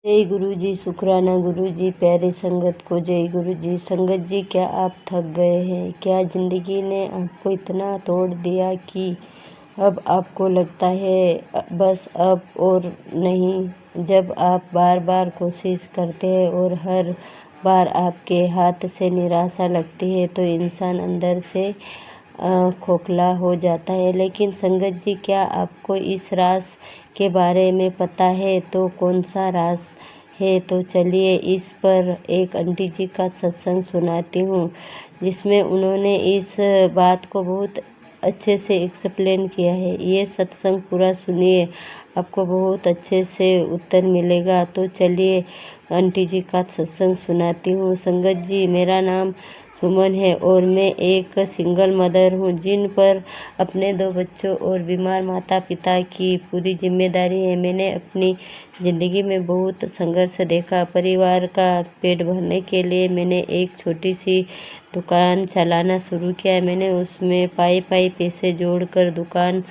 जय गुरु जी, शुक्राना गुरु जी। प्यारे संगत को जय गुरु जी। संगत जी, क्या आप थक गए हैं? क्या ज़िंदगी ने आपको इतना तोड़ दिया कि अब आपको लगता है बस अब और नहीं? जब आप बार बार कोशिश करते हैं और हर बार आपके हाथ से निराशा लगती है तो इंसान अंदर से खोखला हो जाता है। लेकिन संगत जी, क्या आपको इस राज के बारे में पता है? तो कौन सा राज है? तो चलिए इस पर एक आंटी जी का सत्संग सुनाती हूँ, जिसमें उन्होंने इस बात को बहुत अच्छे से एक्सप्लेन किया है। ये सत्संग पूरा सुनिए, आपको बहुत अच्छे से उत्तर मिलेगा। तो चलिए आंटी जी का सत्संग सुनाती हूँ। संगत जी, मेरा नाम सुमन है और मैं एक सिंगल मदर हूँ, जिन पर अपने 2 बच्चों और बीमार माता पिता की पूरी जिम्मेदारी है। मैंने अपनी ज़िंदगी में बहुत संघर्ष देखा। परिवार का पेट भरने के लिए मैंने एक छोटी सी दुकान चलाना शुरू किया। मैंने उसमें पाई पैसे जोड़कर दुकान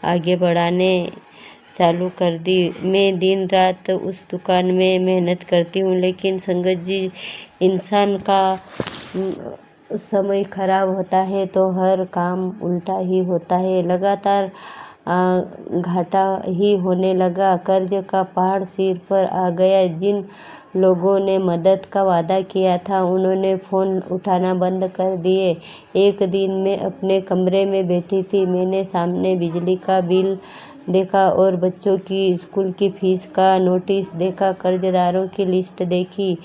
आगे बढ़ाने चालू कर दी। मैं दिन रात उस दुकान में मेहनत करती हूँ, लेकिन संगत जी, इंसान का समय खराब होता है तो हर काम उल्टा ही होता है। लगातार घाटा ही होने लगा। कर्ज का पहाड़ सिर पर आ गया। जिन लोगों ने मदद का वादा किया था, उन्होंने फ़ोन उठाना बंद कर दिए। एक दिन मैं अपने कमरे में बैठी थी। मैंने सामने बिजली का बिल देखा और बच्चों की स्कूल की फीस का नोटिस देखा। कर्जदारों की लिस्ट देखी।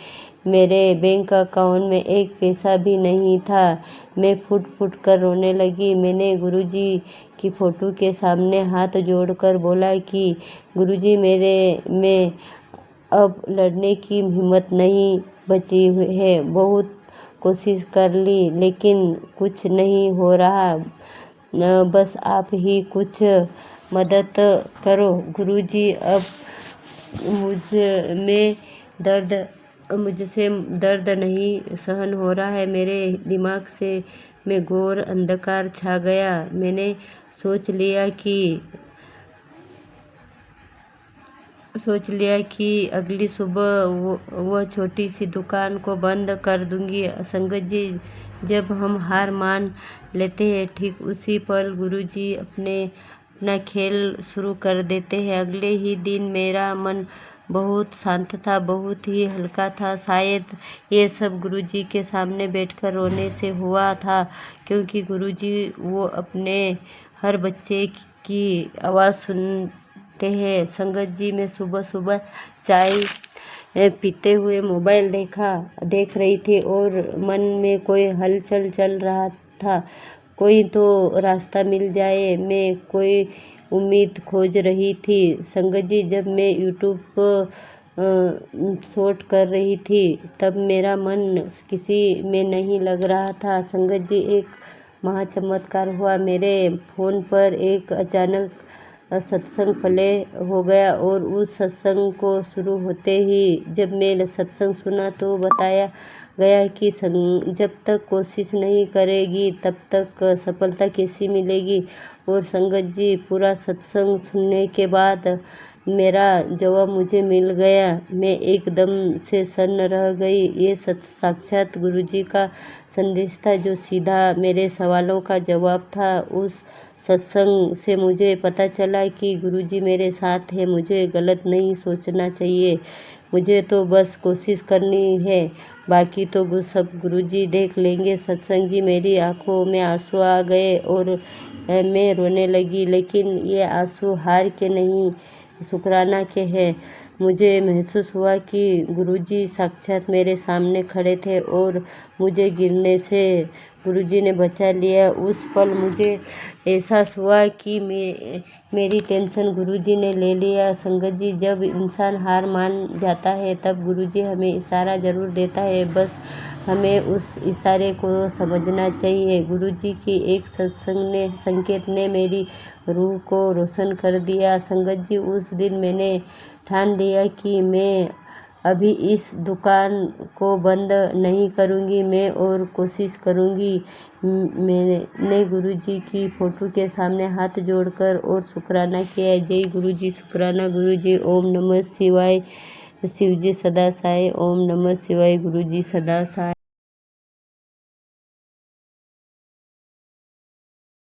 मेरे बैंक अकाउंट में एक पैसा भी नहीं था। मैं फुट फुट कर रोने लगी। मैंने गुरुजी की फ़ोटो के सामने हाथ जोड़कर बोला कि गुरुजी, मैं अब लड़ने की हिम्मत नहीं बची है। बहुत कोशिश कर ली, लेकिन कुछ नहीं हो रहा। बस आप ही कुछ मदद करो गुरुजी। अब मुझसे दर्द नहीं सहन हो रहा है। मेरे दिमाग में घोर अंधकार छा गया। मैंने सोच लिया कि अगली सुबह वह छोटी सी दुकान को बंद कर दूंगी। संगत जी, जब हम हार मान लेते हैं, ठीक उसी पल गुरुजी अपना खेल शुरू कर देते हैं। अगले ही दिन मेरा मन बहुत शांत था, बहुत ही हल्का था। शायद ये सब गुरुजी के सामने बैठकर रोने से हुआ था, क्योंकि गुरुजी वो अपने हर बच्चे की आवाज़ सुनते हैं। संगत जी, मैं सुबह सुबह चाय पीते हुए मोबाइल देख रही थी और मन में कोई हलचल चल रहा था। कोई तो रास्ता मिल जाए, मैं कोई उम्मीद खोज रही थी। संगत जी, जब मैं यूट्यूब शॉर्ट कर रही थी, तब मेरा मन किसी में नहीं लग रहा था। संगत जी, एक महाचमत्कार हुआ। मेरे फ़ोन पर एक अचानक सत्संग प्ले हो गया और उस सत्संग को शुरू होते ही जब मैं सत्संग सुना तो बताया गया कि जब तक कोशिश नहीं करेगी तब तक सफलता कैसी मिलेगी। और संगत जी, पूरा सत्संग सुनने के बाद मेरा जवाब मुझे मिल गया। मैं एकदम से सन्न रह गई। ये साक्षात गुरुजी का संदेश था, जो सीधा मेरे सवालों का जवाब था। उस सत्संग से मुझे पता चला कि गुरुजी मेरे साथ है। मुझे गलत नहीं सोचना चाहिए। मुझे तो बस कोशिश करनी है, बाकी तो सब गुरुजी देख लेंगे। सत्संग जी, मेरी आंखों में आंसू आ गए और मैं रोने लगी। लेकिन ये आंसू हार के नहीं, शुक्राना के हैं। मुझे महसूस हुआ कि गुरुजी साक्षात मेरे सामने खड़े थे और मुझे गिरने से गुरुजी ने बचा लिया। उस पल मुझे एहसास हुआ कि मेरी टेंशन गुरुजी ने ले लिया। संगत जी, जब इंसान हार मान जाता है तब गुरुजी हमें इशारा ज़रूर देता है, बस हमें उस इशारे को समझना चाहिए। गुरुजी की एक संकेत ने मेरी रूह को रोशन कर दिया। संगत जी, उस दिन मैंने ठान लिया कि मैं अभी इस दुकान को बंद नहीं करूंगी, मैं और कोशिश करूंगी। मैंने गुरुजी की फ़ोटो के सामने हाथ जोड़कर और शुक्राना किया। जय गुरुजी, शुक्राना गुरुजी। ओम नमः शिवाय। शिव जी सदा साय। ओम नमः शिवाय। गुरु जी सदा साय।